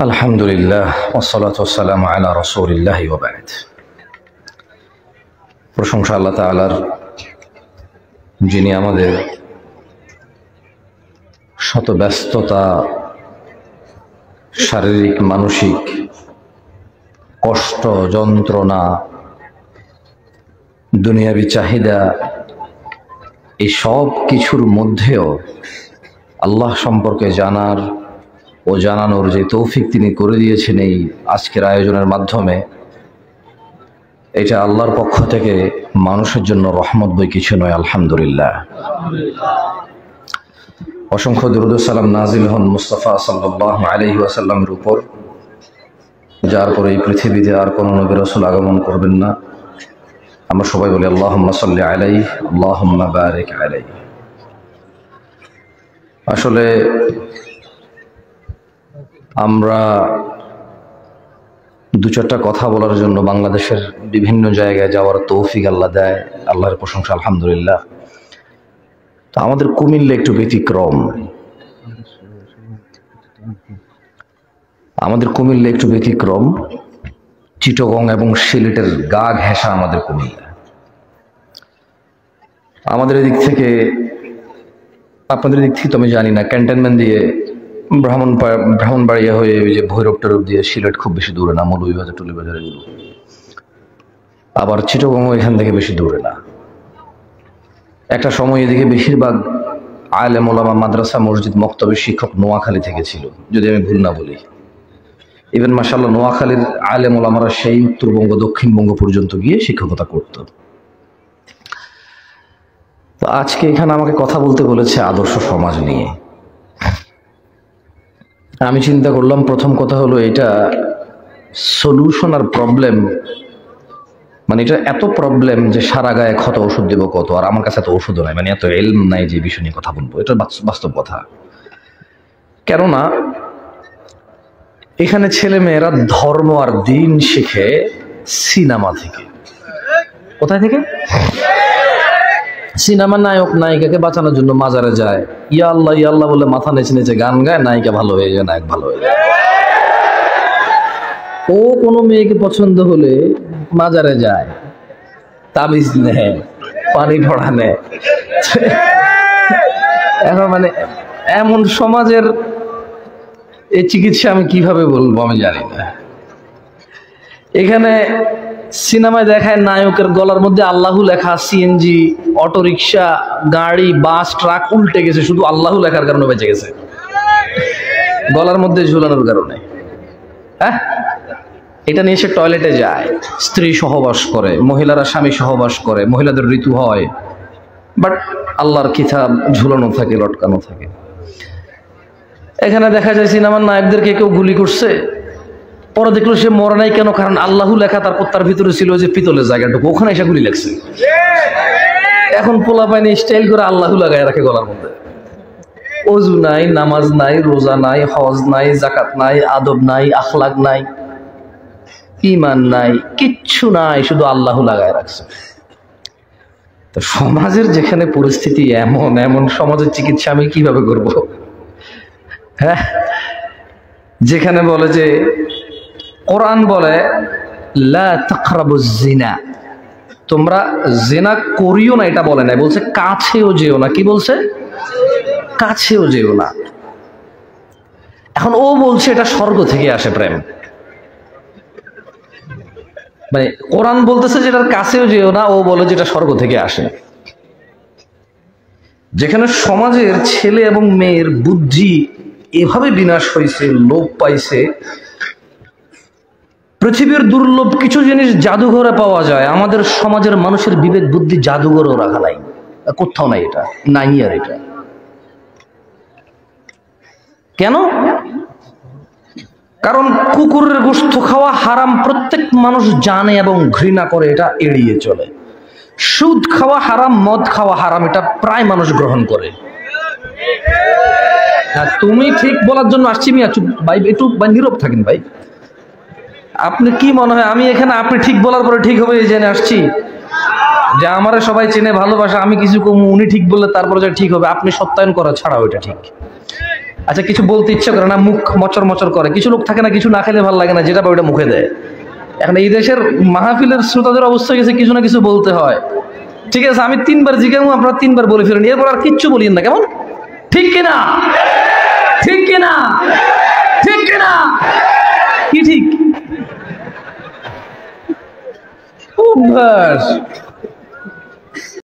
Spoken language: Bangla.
আলহামদুলিল্লাহ ওয়াসসালাতু ওয়াসসালামু আলা রাসূলিল্লাহি ওয়া বা'দ। প্রশংসা আল্লাহ তাআলার, যিনি আমাদের শত ব্যস্ততা, শারীরিক মানসিক কষ্ট, যন্ত্রণা, দুনিয়াবী চাহিদা, এই সব কিছুর মধ্যেও আল্লাহ সম্পর্কে জানার ও জানানোর যে তৌফিক তিনি করে দিয়েছেন এই আজকের আয়োজনের মাধ্যমে, এটা আল্লাহর পক্ষ থেকে মানুষের জন্য রহমত বই কিছু নয়। আলহামদুলিল্লাহ। অসংখ্য দুরূদ ও সালাম নাজিল হন মুস্তাফা সাল্লাল্লাহু আলাইহি ওয়াসাল্লামের উপর, যার পরে এই পৃথিবীতে আর কোনো নবী রাসূল আগমন করবেন না। আমরা সবাই বলি আল্লাহুম্মা সাল্লি আলাইহি, আল্লাহুম্মা বারিক আলাইহি। আসলে আমরা দু চারটা কথা বলার জন্য বাংলাদেশের বিভিন্ন জায়গায় যাওয়ার তৌফিক আল্লাহ দেয়, আল্লাহর প্রশংসা আলহামদুলিল্লাহ। তো আমাদের কুমিল্লা একটু ব্যতিক্রম, চিটাগং এবং সিলেটের গা ঘেঁষা আমাদের কুমিল্লা। আমাদের এদিক থেকে, আপনাদের দিক থেকে তো আমি জানি না, ক্যান্টনমেন্ট দিয়ে ব্রাহ্মণবাড়িয়া হয়ে ওই যে ভৈরব টরব দিয়ে সিলেট খুব বেশি দূরে না, মৌলভীবাজার টুলিবাজার এগুলো। আবার চিটাগংও এখান থেকে বেশি দূরে না। একটা সময় এদিকে বেশিরভাগ আলেম ওলামা, মাদ্রাসা, মসজিদ, মক্তবের শিক্ষক নোয়াখালী থেকে ছিল, যদি আমি ভুল না বলি। ইভেন মাশাআল্লাহ নোয়াখালীর আলেম ওলামারা সেই উত্তরবঙ্গ, দক্ষিণবঙ্গ পর্যন্ত গিয়ে শিক্ষকতা করত। তো আজকে এখানে আমাকে কথা বলতে বলেছে আদর্শ সমাজ নিয়ে। আমি চিন্তা করলাম, প্রথম কথা হলো এটা সলিউশন আর প্রবলেম, মানে এটা এত প্রবলেম যে সারা গায়ে ক্ষত ওষুধ দেবো কত, আর আমার কাছে এত ওষুধও নাই, মানে এত ইলম নাই যে বিষয় নিয়ে কথা বলবো। এটা বাস্তব কথা। কেননা এখানে ছেলে মেয়েরা ধর্ম আর দিন শিখে সিনেমা থেকে। কোথায় থেকে? সিনেমা নায়ক নায়িকাকে বাঁচানোর জন্য মাজারে যায়, ইয়া আল্লাহ বলে মাথা নেচে নেচে গান গায়, নায়িকা ভালো হয়ে যায়, নায়ক ভালো হয়ে যায়। ও কোনো মেয়েকে পছন্দ হলে মাজারে যায়, তাবিজ নেয়, পানি ঢোড়া নেয়। এখন মানে এমন সমাজের এই চিকিৎসা আমি কিভাবে বলবো আমি জানি না। এখানে সিনেমায় দেখায় নায়কের গলার মধ্যে আল্লাহু লেখা, সিএনজি, অটোরিকশা, গাড়ি, বাস, ট্রাক উল্টে গেছে শুধু আল্লাহু লেখার কারণে বেঁচে গেছে, গলার মধ্যে ঝুলানোর কারণে। হ্যাঁ, এটা নিয়ে সে টয়লেটে যায়, স্ত্রী সহবাস করে, মহিলারা স্বামী সহবাস করে, মহিলাদের ঋতু হয়, বাট আল্লাহর কিতাব ঝুলানো থাকে, লটকানো থাকে। এখানে দেখা যায় সিনেমার নায়কদেরকে কেউ গুলি করছে, পরে দেখলো সে মরে নাই কেন, কারণ আল্লাহু লেখা তার ভিতরে ছিল যে পিতলের জায়গাটুকু, ওখানে এসে গুলি লাগছে। এখন পোলা পাইনি স্টাইল করে আল্লাহু লাগায় রাখে গলার মধ্যে। ওযু নাই, নামাজ নাই, রোজা নাই, হজ নাই, যাকাত নাই, আদব নাই, আখলাক নাই, ঈমান নাই, কিচ্ছু নাই, শুধু আল্লাহু লাগায় রাখছে। তো সমাজের যেখানে পরিস্থিতি এমন সমাজের চিকিৎসা আমি কিভাবে করব? হ্যাঁ, যেখানে বলে যে কোরআন বলে লা তাকরাবুজ জিনা, তোমরা জিনা করিও না, এটা বলে না, বলছে কাছেও যেও না। কি বলছে? কাছেও যেও না। এখন ও বলছে এটা স্বর্গ থেকে আসে প্রেম, মানে কোরআন বলতেছে যেটার কাছেও যেও না, ও বলে যেটা স্বর্গ থেকে আসে। যেখানে সমাজের ছেলে এবং মেয়ের বুদ্ধি এভাবে বিনাশ হয়েছে, লোপ পাইছে। পৃথিবীর দুর্লভ কিছু জিনিস জাদুঘরে পাওয়া যায়, আমাদের সমাজের মানুষের বিবেক বুদ্ধি জাদুঘরেও রাখা নাই, কোথাও নাই, এটা নাই। আর এটা কেন? কারণ কুকুরের গোশত খাওয়া হারাম প্রত্যেক মানুষ জানে এবং ঘৃণা করে, এটা এড়িয়ে চলে। সুদ খাওয়া হারাম, মদ খাওয়া হারাম, এটা প্রায় মানুষ গ্রহণ করে। তুমি ঠিক বলার জন্য আসছি মিয়া, চুপ ভাই, একটু নীরব থাকেন ভাই। আপনি কি মনে হয় আমি এখানে আপনি ঠিক বলার পরে ঠিক হবে এই জেনে আসছি যে আমারে সবাই চেনে, ভালোবাসা, আমি কিছু কম, উনি ঠিক বললে তারপরে যা ঠিক হবে, আপনি সত্যায়ন করা ছাড়াও এটা ঠিক। আচ্ছা কিছু বলতে ইচ্ছা করে না, মুখ মচর মচর করে। কিছু লোক থাকে না, কিছু না খেলে ভালো লাগে না, যেটা পাবে ওটা মুখে দেয়। এখন এই দেশের মাহফিলের শ্রোতাদের অবস্থা গেছে কিছু না কিছু বলতে হয়। ঠিক আছে, আমি 3 বার জিজ্ঞাসা, আপনারা 3 বার বলে ফেলেন, এরপর আর কিচ্ছু বলিয়েন না, কেমন? ঠিক কিনা? ঠিক কিনা? ঠিক কিনা? কি ঠিক? অভ্যাস।